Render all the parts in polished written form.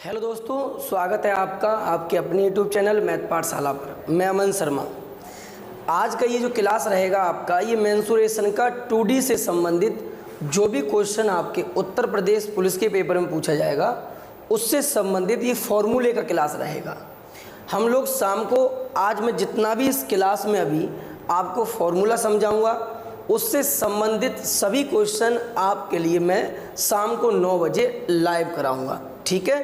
Hello दोस्तों, स्वागत है आपका आपके अपने यूट्यूब चैनल मैथ पाठशाला पर। मैं अमन शर्मा। आज का ये जो क्लास रहेगा आपका, ये मेंसुरेशन का 2D से संबंधित जो भी क्वेश्चन आपके उत्तर प्रदेश पुलिस के पेपर में पूछा जाएगा उससे संबंधित ये फॉर्मूले का क्लास रहेगा। हम लोग शाम को, आज मैं जितना भी इस क्लास में अभी आपको फॉर्मूला समझाऊँगा उससे संबंधित सभी क्वेश्चन आपके लिए मैं शाम को 9 बजे लाइव कराऊंगा। ठीक है,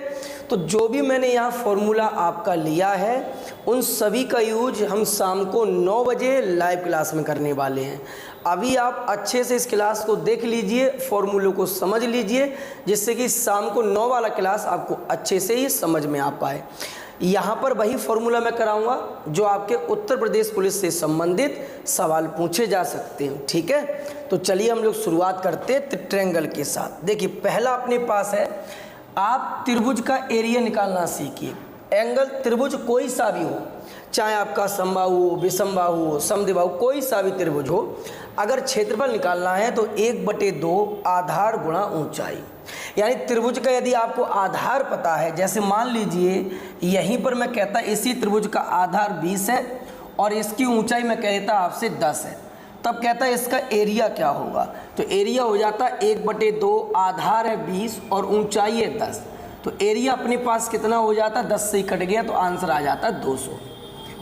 तो जो भी मैंने यहाँ फॉर्मूला आपका लिया है उन सभी का यूज हम शाम को 9 बजे लाइव क्लास में करने वाले हैं। अभी आप अच्छे से इस क्लास को देख लीजिए, फॉर्मूलों को समझ लीजिए, जिससे कि शाम को 9 वाला क्लास आपको अच्छे से ही समझ में आ पाए। यहाँ पर वही फॉर्मूला मैं कराऊंगा जो आपके उत्तर प्रदेश पुलिस से संबंधित सवाल पूछे जा सकते हैं। ठीक है, तो चलिए हम लोग शुरुआत करते हैं ट्रायंगल के साथ। देखिए, पहला अपने पास है, आप त्रिभुज का एरिया निकालना सीखिए। एंगल त्रिभुज कोई सा भी हो, चाहे आपका समबाहु हो, विषमबाहु हो, समद्विबाहु, कोई सा भी त्रिभुज हो, अगर क्षेत्रफल निकालना है तो 1/2 आधार गुणा ऊंचाई। यानी त्रिभुज का यदि आपको आधार पता है, जैसे मान लीजिए यहीं पर मैं कहता इसी त्रिभुज का आधार 20 है और इसकी ऊंचाई मैं कह देता आपसे 10 है, तब कहता है इसका एरिया क्या होगा। तो एरिया हो जाता 1/2, आधार है 20 और ऊंचाई है 10। तो एरिया अपने पास कितना हो जाता, 10 से ही कट गया तो आंसर आ जाता 200।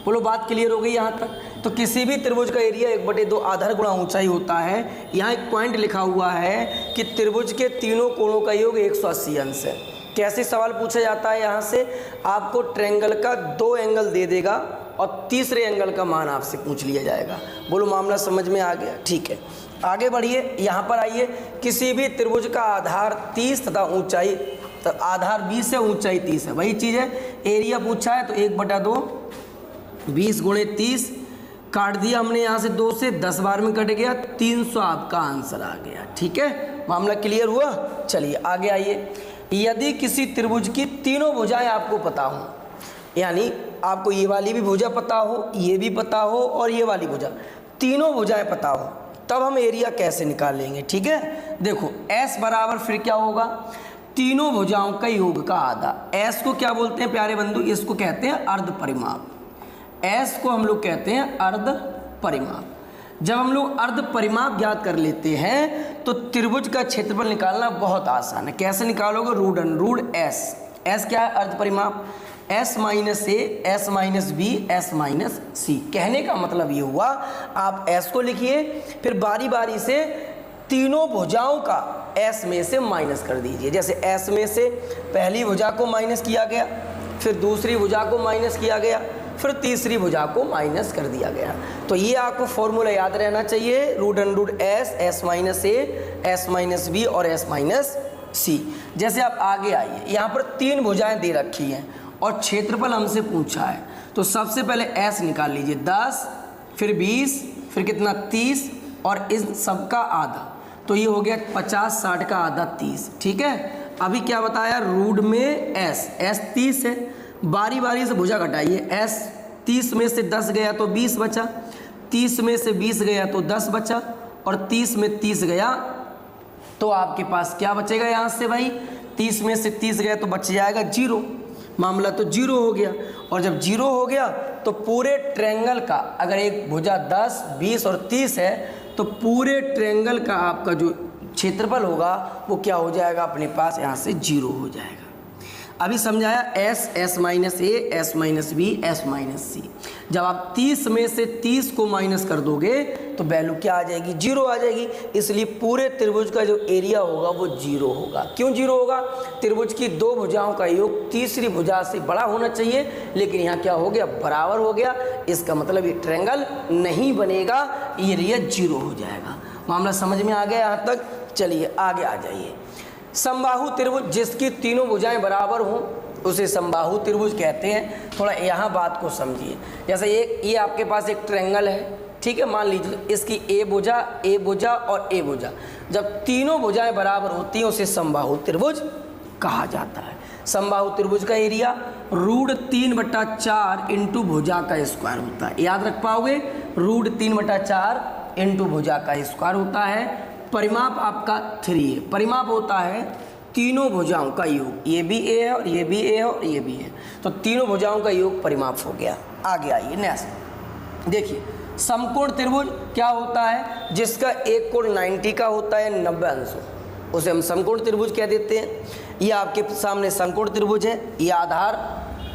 बोलो, बात क्लियर हो गई यहाँ तक। तो किसी भी त्रिभुज का एरिया 1/2 आधार गुणा ऊंचाई होता है। यहाँ एक पॉइंट लिखा हुआ है कि त्रिभुज के तीनों कोणों का योग 180 अंश है। कैसे सवाल पूछा जाता है, यहाँ से आपको ट्रायंगल का 2 एंगल दे देगा और तीसरे एंगल का मान आपसे पूछ लिया जाएगा। बोलो, मामला समझ में आ गया। ठीक है, आगे बढ़िए, यहाँ पर आइए। किसी भी त्रिभुज का आधार 30 तथा ऊंचाई, तो आधार 20 है, ऊंचाई 30 है, वही चीज़ है। एरिया पूछा है तो 1/2 20 × 30 काट दिया हमने यहाँ से 2 से, 10 बार में कट गया, 300 आपका आंसर आ गया। ठीक है, मामला क्लियर हुआ। चलिए आगे आइए। यदि किसी त्रिभुज की तीनों भुजाएं आपको पता हो, यानी आपको ये वाली भी भुजा पता हो, ये भी पता हो और ये वाली भुजा, तीनों भुजाएं पता हो, तब हम एरिया कैसे निकालेंगे। ठीक है, देखो S बराबर फिर क्या होगा, तीनों भुजाओं का योग का आधा। S को क्या बोलते हैं प्यारे बंधु, इसको कहते हैं अर्ध परिमाप। S को हम लोग कहते हैं अर्ध परिमाप। जब हम लोग अर्ध परिमाप ज्ञात कर लेते हैं तो त्रिभुज का क्षेत्रफल निकालना बहुत आसान है। कैसे निकालोगे, root under root S। S क्या है, अर्ध परिमाप। S - A, S - B, S - C। कहने का मतलब ये हुआ, आप S को लिखिए, फिर बारी बारी से तीनों भुजाओं का S में से माइनस कर दीजिए। जैसे S में से पहली भुजा को माइनस किया गया, फिर दूसरी भुजा को माइनस किया गया, फिर तीसरी भुजा को माइनस कर दिया गया। तो ये आपको फॉर्मूला याद रहना चाहिए, root under root S, S - A, S - B और S - C। जैसे आप आगे आइए, यहाँ पर 3 भुजाएं दे रखी हैं और क्षेत्रफल हमसे पूछा है, तो सबसे पहले S निकाल लीजिए, 10, फिर 20, फिर कितना 30 और इस सब का आधा, तो ये हो गया 50, 60 का आधा 30। ठीक है, अभी क्या बताया, रूट में S 30 है, बारी बारी से भुजा घटाइए। S 30 में से 10 गया तो 20 बचा, 30 में से 20 गया तो 10 बचा और 30 में 30 गया तो आपके पास क्या बचेगा यहाँ से भाई, 30 में से 30 गया तो बच जाएगा 0। मामला तो 0 हो गया। और जब 0 हो गया तो पूरे ट्रायंगल का, अगर एक भुजा 10, 20 और 30 है तो पूरे ट्रायंगल का आपका जो क्षेत्रफल होगा वो क्या हो जाएगा, अपने पास यहाँ से 0 हो जाएगा। अभी समझाया, S - A, S - B, S - C। जब आप 30 में से 30 को माइनस कर दोगे तो वैल्यू क्या आ जाएगी, 0 आ जाएगी। इसलिए पूरे त्रिभुज का जो एरिया होगा वो 0 होगा। क्यों 0 होगा, त्रिभुज की 2 भुजाओं का योग तीसरी भुजा से बड़ा होना चाहिए, लेकिन यहाँ क्या हो गया, बराबर हो गया। इसका मतलब ये ट्रायंगल नहीं बनेगा, एरिया 0 हो जाएगा। मामला समझ में आ गया यहाँ तक। चलिए आगे आ जाइए। समबाहु त्रिभुज, जिसकी तीनों भुजाएं बराबर हों उसे समबाहु त्रिभुज कहते हैं। थोड़ा यहाँ बात को समझिए। जैसे ये आपके पास एक ट्रायंगल है, ठीक है, मान लीजिए इसकी A भुजा और A भुजा, जब तीनों भुजाएं बराबर होती हैं उसे समबाहु त्रिभुज कहा जाता है। समबाहु त्रिभुज का एरिया रूट 3/4 इंटू भुजा का स्क्वायर होता है। याद रख पाओगे, रूट 3/4 इंटू भुजा का स्क्वायर होता है। परिमाप आपका 3 है, परिमाप होता है तीनों भुजाओं का योग, ये भी ए है और ये भी ए है और ये भी है, तो तीनों भुजाओं का योग परिमाप हो गया। आगे आइए नेक्स्ट देखिए, समकोण त्रिभुज क्या होता है, जिसका एक कोण 90 का होता है 90 अंशों, उसे हम समकोण त्रिभुज कह देते हैं। ये आपके सामने समकोण त्रिभुज है, ये आधार,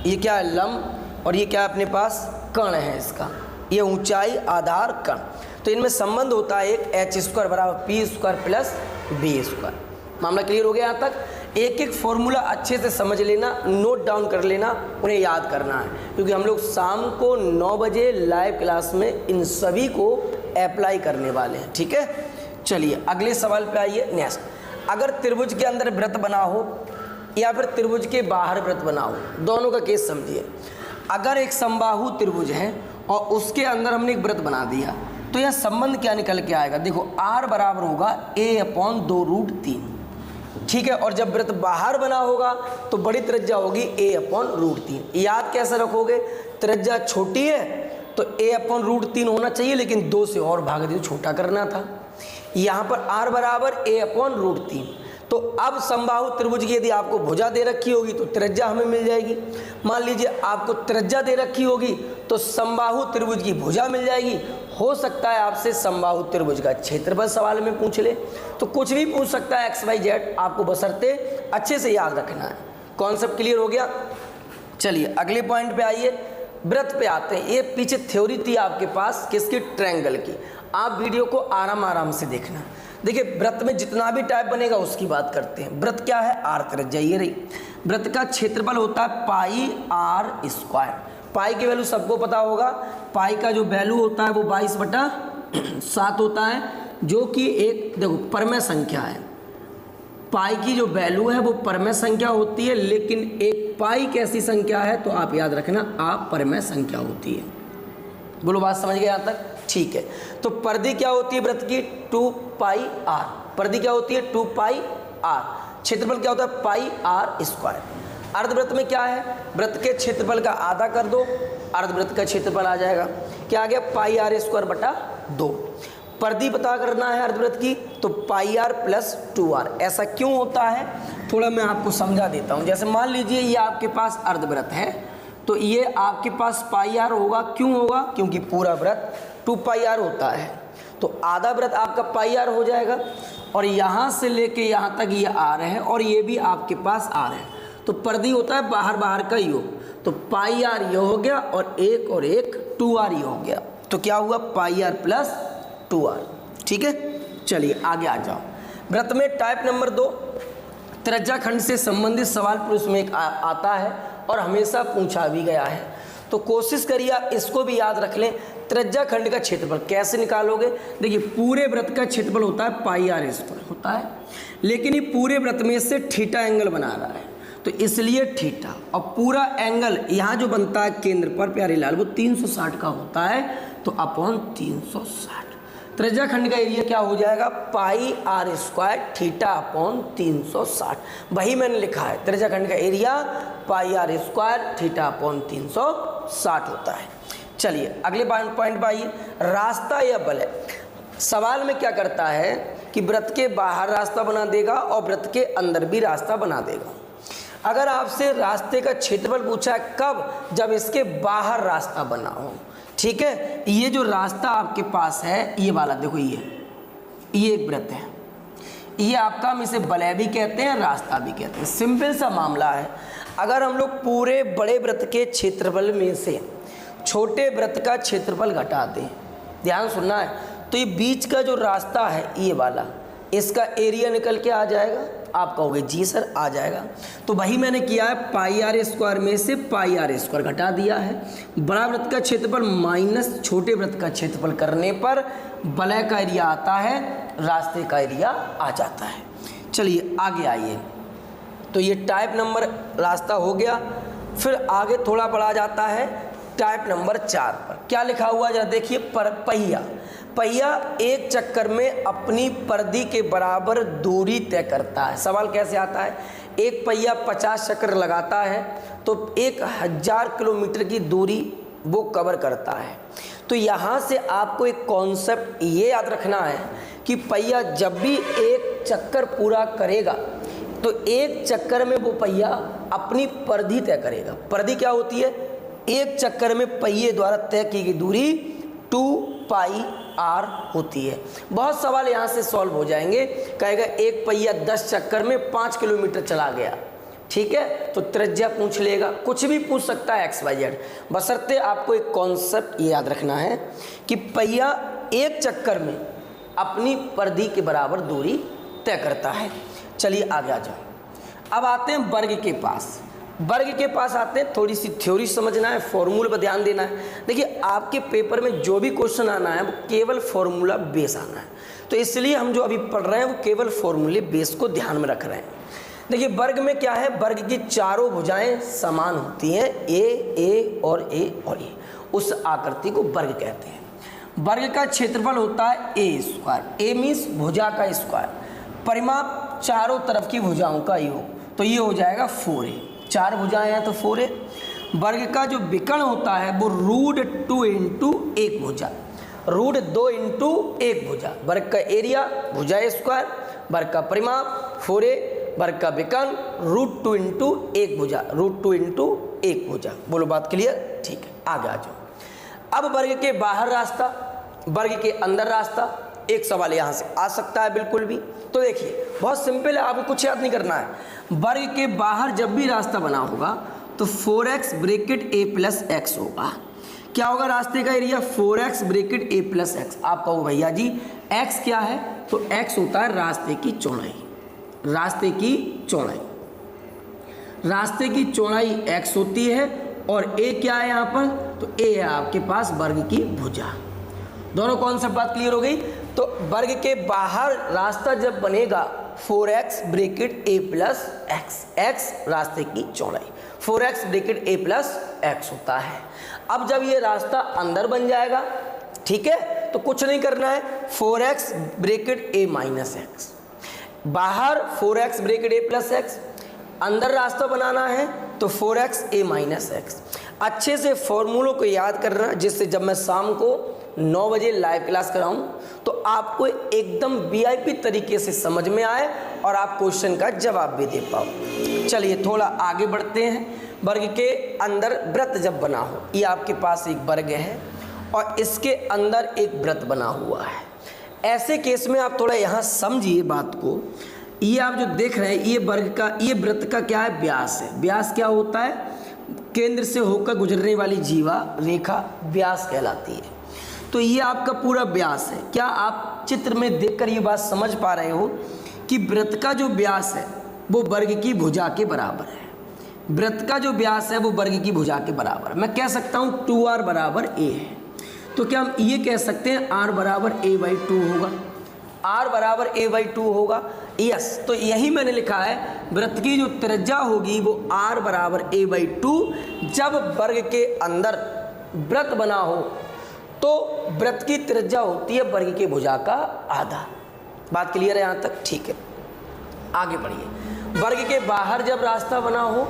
ये क्या है लंब, और ये क्या अपने पास कर्ण है इसका, ये ऊंचाई आधार कर्ण, तो इनमें संबंध होता है एक h² बराबर p² प्लस b²। मामला क्लियर हो गया यहाँ तक। एक एक फॉर्मूला अच्छे से समझ लेना, नोट डाउन कर लेना, उन्हें याद करना है, क्योंकि हम लोग शाम को 9 बजे लाइव क्लास में इन सभी को अप्लाई करने वाले हैं, ठीक है। चलिए अगले सवाल पे आइए नेक्स्ट। अगर त्रिभुज के अंदर वृत्त बना हो या फिर त्रिभुज के बाहर वृत्त बना हो, दोनों का केस समझिए। अगर एक समबाहु त्रिभुज है और उसके अंदर हमने एक वृत्त बना दिया, तो यह संबंध क्या निकल के आएगा, देखो r बराबर होगा a/2√3, ठीक है। और जब वृत्त बाहर बना होगा तो बड़ी त्रिज्या होगी a/√3। याद कैसे रखोगे, त्रिज्या छोटी है तो a/√3 होना चाहिए, लेकिन 2 से और भाग दे, छोटा करना था। यहाँ पर r बराबर a/√3, तो अब समबाहु त्रिभुज की यदि आपको भुजा दे रखी होगी तो त्रिज्या हमें मिल जाएगी। मान लीजिए आपको त्रिज्या दे रखी होगी तो समबाहु त्रिभुज की भुजा मिल जाएगी। हो सकता है आपसे समबाहु त्रिभुज का क्षेत्रफल सवाल में पूछ ले, तो कुछ भी पूछ सकता है XYZ, आपको बशर्ते अच्छे से याद रखना है। कॉन्सेप्ट क्लियर हो गया। चलिए अगले पॉइंट पे आइए, वृत्त पे आते हैं। ये पीछे थ्योरी थी आपके पास किसकी, ट्रायंगल की। आप वीडियो को आराम आराम से देखना। देखिए वृत्त में जितना भी टाइप बनेगा उसकी बात करते हैं। वृत्त क्या है, r त्रिज्या ये रही। वृत्त का क्षेत्रफल होता है πr²। पाई की वैल्यू सबको पता होगा, पाई का जो वैल्यू होता है वो 22/7 होता है, जो कि एक देखो परमेय संख्या है। पाई की जो वैल्यू है वो परमेय संख्या होती है, लेकिन एक पाई कैसी संख्या है तो आप याद रखना आप परमेय संख्या होती है। बोलो बात समझ गए यहाँ तक, ठीक है। तो परिधि क्या होती है वृत्त की, 2πr। परिधि क्या होती है 2πr। क्षेत्रफल क्या होता है πr²। अर्धवृत्त में क्या है, वृत्त के क्षेत्रफल का आधा कर दो, अर्धवृत्त का क्षेत्रफल आ जाएगा, क्या आ गया πr²/2। परिधि पता करना है अर्धवृत्त की, तो πr + 2r। ऐसा क्यों होता है थोड़ा मैं आपको समझा देता हूँ। जैसे मान लीजिए ये आपके पास अर्धवृत्त है, तो ये आपके पास πr होगा। क्यों होगा, क्योंकि पूरा वृत्त 2πr होता है, तो आधा वृत्त आपका πr हो जाएगा, और यहाँ से लेके यहाँ तक ये r है, और ये भी आपके पास r है। तो परिधि होता है बाहर बाहर का योग, तो πr ये हो गया और एक 2r ये हो गया, तो क्या हुआ πr + 2r, ठीक है। चलिए आगे आ जाओ। वृत्त में टाइप नंबर 2 त्रिज्या खंड से संबंधित सवाल पर उसमें एक आता है और हमेशा पूछा भी गया है, तो कोशिश करिए आप इसको भी याद रख लें। त्रिज्या खंड का क्षेत्रफल कैसे निकालोगे, देखिए पूरे वृत्त का क्षेत्रफल होता है πr² होता है, लेकिन ये पूरे वृत्त में से थीटा एंगल बना रहा है, तो इसलिए थीटा, और पूरा एंगल यहाँ जो बनता है केंद्र पर प्यारे लाल वो 360 का होता है, तो अपॉन 360। त्रिज्या खंड का एरिया क्या हो जाएगा πr² थीटा अपॉन 360। वही मैंने लिखा है, त्रिज्या खंड का एरिया πr² थीटा अपॉन 360 होता है। चलिए अगले पॉइंट पर आइए, रास्ता या वलय। सवाल में क्या करता है कि वृत्त के बाहर रास्ता बना देगा और वृत्त के अंदर भी रास्ता बना देगा। अगर आपसे रास्ते का क्षेत्रफल पूछा है कब, जब इसके बाहर रास्ता बना हो, ठीक है। ये जो रास्ता आपके पास है ये वाला देखो, ये एक वृत्त है, ये आपका हम इसे वलय भी कहते हैं रास्ता भी कहते हैं। सिंपल सा मामला है। अगर हम लोग पूरे बड़े वृत्त के क्षेत्रफल में से छोटे वृत्त का क्षेत्रफल घटा दें, ध्यान सुनना है, तो ये बीच का जो रास्ता है ये वाला, इसका एरिया निकल के आ जाएगा। आप कहोगे जी सर आ जाएगा, तो वही मैंने किया है, πr² में से πr² घटा दिया है। बड़ा वृत्त का क्षेत्रफल माइनस छोटे वृत्त का क्षेत्रफल करने पर वलय का एरिया आता है, रास्ते का एरिया आ जाता है। चलिए आगे आइए, तो ये टाइप नंबर रास्ता हो गया। फिर आगे थोड़ा बढ़ा जाता है टाइप नंबर 4 पर। क्या लिखा हुआ जरा देखिए, पहिया। पहिया एक चक्कर में अपनी परिधि के बराबर दूरी तय करता है। सवाल कैसे आता है, एक पहिया 50 चक्कर लगाता है तो 1000 किलोमीटर की दूरी वो कवर करता है। तो यहाँ से आपको एक कॉन्सेप्ट ये याद रखना है कि पहिया जब भी एक चक्कर पूरा करेगा, तो एक चक्कर में वो पहिया अपनी परिधि तय करेगा। परिधि क्या होती है? एक चक्कर में पहिए द्वारा तय की गई दूरी 2 पाई r होती है। बहुत सवाल यहाँ से सॉल्व हो जाएंगे। कहेगा एक पहिया 10 चक्कर में 5 किलोमीटर चला गया, ठीक है, तो त्रिज्या पूछ लेगा, कुछ भी पूछ सकता है XYZ, बशर्ते आपको एक कॉन्सेप्ट याद रखना है कि पहिया एक चक्कर में अपनी परिधि के बराबर दूरी तय करता है। चलिए आगे आ जाओ। अब आते हैं वर्ग के पास। वर्ग के पास आते हैं, थोड़ी सी थ्योरी समझना है, फॉर्मूले पर ध्यान देना है। देखिए आपके पेपर में जो भी क्वेश्चन आना है वो केवल फॉर्मूला बेस आना है, तो इसलिए हम जो अभी पढ़ रहे हैं वो केवल फॉर्मूले बेस को ध्यान में रख रहे हैं। देखिए वर्ग में क्या है, वर्ग की चारों भुजाएं समान होती हैं, ए और ए, उस आकृति को वर्ग कहते हैं। वर्ग का क्षेत्रफल होता है ए स्क्वायर, ए मीन्स भुजा का स्क्वायर, परिमाप चारों तरफ की भुजाओं का योग, तो ये हो जाएगा 4a, 4 भुजाएं हैं तो 4a। वर्ग का जो विकर्ण होता है वो √2 इंटू एक भुजा, √2 इंटू एक भुजा। वर्ग का एरिया भुजा स्क्वायर, वर्ग का परिमाप 4a, वर्ग का विकर्ण √2 इंटू एक भुजा, √2 इंटू एक भुजा। बोलो बात क्लियर? ठीक है, आगे आ जाओ। अब वर्ग के बाहर रास्ता, वर्ग के अंदर रास्ता, एक सवाल यहाँ से आ सकता है बिल्कुल भी। तो देखिए बहुत सिंपल है, आपको कुछ याद नहीं करना है। वर्ग के बाहर जब भी रास्ता बना होगा तो 4x bracket a plus x होगा। क्या होगा रास्ते का area? 4x bracket a plus x। आप कहो भैया जी x क्या है? तो x होता है रास्ते की चौड़ाई, रास्ते की चौड़ाई, रास्ते की चौड़ाई x होती है, और a क्या है यहाँ पर? तो a है आपके पास वर्ग की भुजा। दोनों कॉन्सेप्ट बात क्लियर हो गई। तो वर्ग के बाहर रास्ता जब बनेगा 4x bracket a plus x रास्ते की चौड़ाई, 4x bracket a plus x होता है। अब जब ये रास्ता अंदर बन जाएगा, ठीक है, तो कुछ नहीं करना है, 4x bracket a minus x, बाहर 4x bracket a plus x, अंदर रास्ता बनाना है तो 4x a माइनस x। अच्छे से फॉर्मूलों को याद करना, जिससे जब मैं शाम को 9 बजे लाइव क्लास कराऊं तो आपको एकदम VIP तरीके से समझ में आए और आप क्वेश्चन का जवाब भी दे पाओ। चलिए थोड़ा आगे बढ़ते हैं। वर्ग के अंदर वृत्त जब बना हो, ये आपके पास एक वर्ग है और इसके अंदर एक वृत्त बना हुआ है, ऐसे केस में आप थोड़ा यहाँ समझिए बात को। ये आप जो देख रहे हैं, ये वर्ग का, ये वृत्त का क्या है? व्यास है। व्यास क्या होता है? केंद्र से होकर गुजरने वाली जीवा रेखा व्यास कहलाती है। तो ये आपका पूरा व्यास है। क्या आप चित्र में देखकर ये बात समझ पा रहे हो कि वृत्त का जो व्यास है वो वर्ग की भुजा के बराबर है? वृत्त का जो व्यास है वो वर्ग की भुजा के बराबर। मैं कह सकता हूँ 2r बराबर a है, तो क्या हम ये कह सकते हैं r बराबर a/2 होगा? r बराबर a/2 होगा, यस। तो यही मैंने लिखा है, वृत्त की जो त्रिज्या होगी वो r बराबर a/2। जब वर्ग के अंदर वृत्त बना हो तो वृत्त की त्रिज्या होती है वर्ग की भुजा का आधा। बात क्लियर है यहाँ तक? ठीक है, आगे बढ़िए। वर्ग के बाहर जब रास्ता बना हो,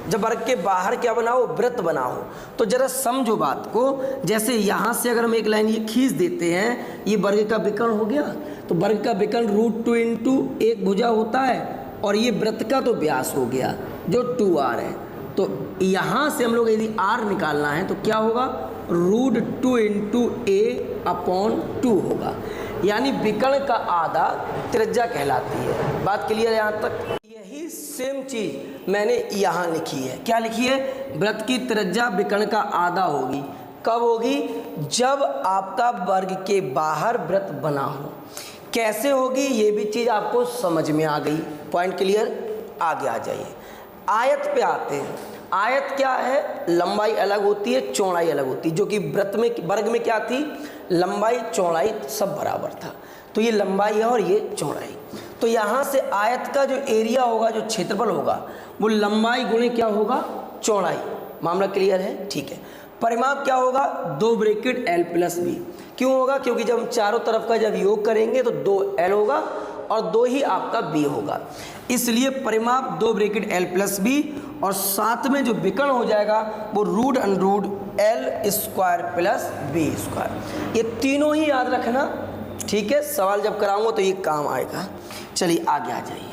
जब वर्ग के बाहर क्या बना हो? वृत्त बना हो, तो जरा समझो बात को। जैसे यहाँ से अगर हम एक लाइन ये खींच देते हैं, ये वर्ग का विकर्ण हो गया, तो वर्ग का विकर्ण √2 इंटू एक भुजा होता है, और ये वृत्त का तो व्यास हो गया जो 2r है। तो यहाँ से हम लोग यदि r निकालना है तो क्या होगा? √2 इंटू a/2 होगा, यानी विकर्ण का आधा त्रिज्या कहलाती है। बात क्लियर है यहाँ तक? यही सेम चीज मैंने यहाँ लिखी है। क्या लिखी है? वृत्त की त्रिज्या विकर्ण का आधा होगी। कब होगी? जब आपका वर्ग के बाहर वृत्त बना हो। कैसे होगी ये भी चीज़ आपको समझ में आ गई। Point clear? आगे आ जाइए। आयत पे आते हैं। आयत क्या है? लंबाई अलग होती है, चौड़ाई अलग होती है, जो कि वृत्त में, वर्ग में क्या थी? लंबाई चौड़ाई सब बराबर था। तो ये लंबाई है और ये चौड़ाई। तो यहाँ से आयत का जो एरिया होगा, जो क्षेत्रफल होगा, वो लंबाई गुणे क्या होगा? चौड़ाई। मामला क्लियर है? ठीक है। परिमाप क्या होगा? 2 ब्रैकेट l प्लस b। क्यों होगा? क्योंकि जब हम चारों तरफ का जब योग करेंगे तो 2l होगा और 2 ही आपका b होगा, इसलिए परिमाप 2 ब्रैकेट l प्लस b, और साथ में जो विकर्ण हो जाएगा वो √l² प्लस b²। ये तीनों ही याद रखना, ठीक है? सवाल जब कराऊंगा तो ये काम आएगा। चलिए आगे आ जाइए।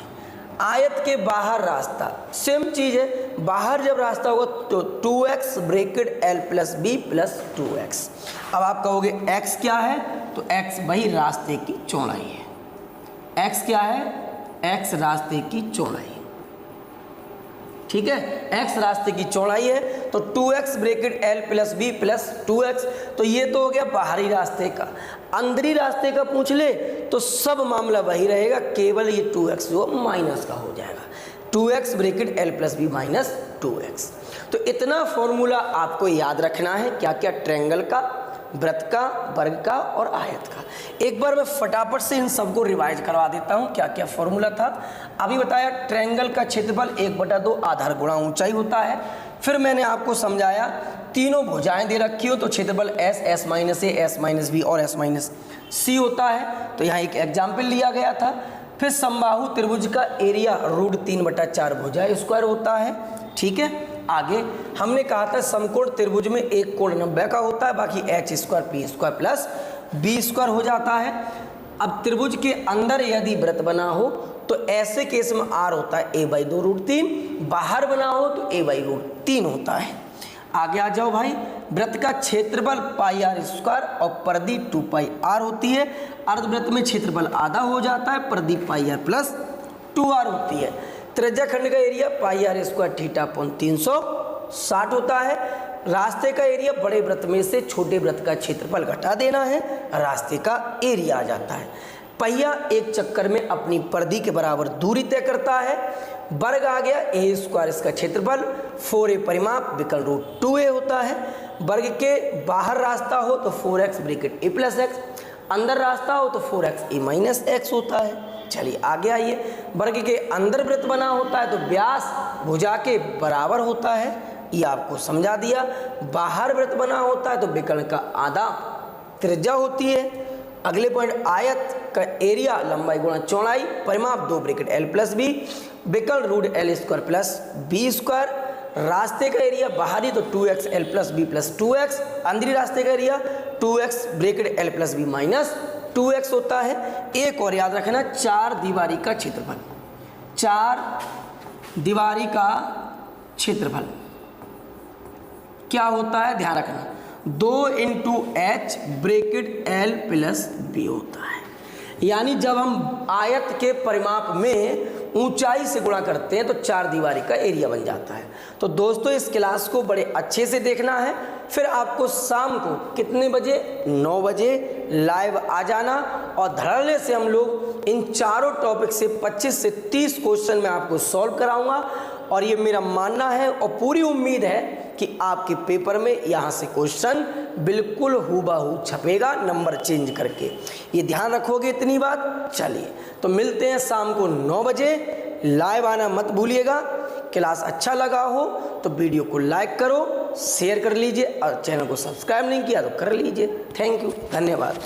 आयत के बाहर रास्ता, सेम चीज़ है, बाहर जब रास्ता होगा तो 2x bracket l plus b plus 2x। अब आप कहोगे x क्या है, तो x वही रास्ते की चौड़ाई है। x क्या है, x रास्ते की चौड़ाई, ठीक है, x रास्ते की चौड़ाई है। तो 2x bracket l plus b plus 2x, तो ये तो हो गया बाहरी रास्ते का। अंदरी रास्ते का पूछ ले तो सब मामला वही रहेगा, केवल ये 2x जो माइनस का हो जाएगा, 2x bracket l plus b minus 2x। तो इतना फॉर्मूला आपको याद रखना है, क्या क्या, ट्रायंगल का, वृत्त का, वर्ग का और आयत का। एक बार मैं फटाफट से इन सबको रिवाइज करवा देता हूँ, क्या क्या फॉर्मूला था। अभी बताया ट्रायंगल का क्षेत्रफल 1/2 आधार गुणा ऊंचाई होता है। फिर मैंने आपको समझाया तीनों भुजाएं दे रखी हो तो क्षेत्रफल s, s minus a, s minus b और s माइनस c होता है। तो यहाँ एक एग्जाम्पल लिया गया था। फिर समबाहु त्रिभुज का एरिया √3/4 भुजा स्क्वायर होता है, ठीक है। आगे हमने कहा था समकोण त्रिभुज में एक कोण 90 का होता है, बाकी h square p square plus b square हो जाता है। अब त्रिभुज के अंदर यदि वृत्त बना हो तो ऐसे केस में r होता है a/2√3, बाहर बना हो तो a/√3 होता है। आगे आ जाओ भाई, वृत्त का क्षेत्रफल πr² और परिधि 2πr होती है। अर्धवृत्त में क्षेत्रफल आधा हो जाता है, परिधि πr प्लस 2r होती है। त्रिज्या खंड का एरिया πr² θ/360 होता है। रास्ते का एरिया बड़े वृत्त में से छोटे वृत्त का क्षेत्रफल घटा देना है, रास्ते का एरिया आ जाता है। पहिया एक चक्कर में अपनी परिधि के बराबर दूरी तय करता है। वर्ग आ गया a² इसका क्षेत्रफल, 4a परिमाप विकर्ण रूट 2a होता है। वर्ग के बाहर रास्ता हो तो 4x bracket a plus x, अंदर रास्ता हो तो 4x a माइनस x होता है। चलिए आगे आइए, वर्ग के अंदर वृत्त बना होता है तो व्यास भुजा के बराबर होता है, ये आपको समझा दिया। बाहर वृत्त बना होता है तो विकर्ण का आधा त्रिज्या होती है। अगले पॉइंट, आयत का एरिया लंबाई गुणा चौड़ाई, परिमाप 2 ब्रैकेट l प्लस बी, विकर्ण √l² प्लस b स्क्वायर। रास्ते का एरिया बाहरी तो 2x l plus b plus 2x, अंदरी रास्ते का area 2x bracket l plus b minus 2x होता है। एक और याद रखना, 4 दीवारी का क्षेत्रफल, 4 दीवारी का क्षेत्रफल क्या होता है, ध्यान रखना, 2 × h bracket l plus b होता है। यानी जब हम आयत के परिमाप में ऊंचाई से गुणा करते हैं तो 4 दीवारी का एरिया बन जाता है। तो दोस्तों इस क्लास को बड़े अच्छे से देखना है। फिर आपको शाम को कितने बजे, 9 बजे लाइव आ जाना और धड़ल्ले से हम लोग इन चारों टॉपिक से 25 से 30 क्वेश्चन मैं आपको सॉल्व कराऊंगा। और ये मेरा मानना है और पूरी उम्मीद है कि आपके पेपर में यहाँ से क्वेश्चन बिल्कुल हूबहू छपेगा, नंबर चेंज करके। ये ध्यान रखोगे इतनी बात। चलिए तो मिलते हैं शाम को 9 बजे, लाइव आना मत भूलिएगा। क्लास अच्छा लगा हो तो वीडियो को लाइक करो, शेयर कर लीजिए और चैनल को सब्सक्राइब नहीं किया तो कर लीजिए। थैंक यू, धन्यवाद।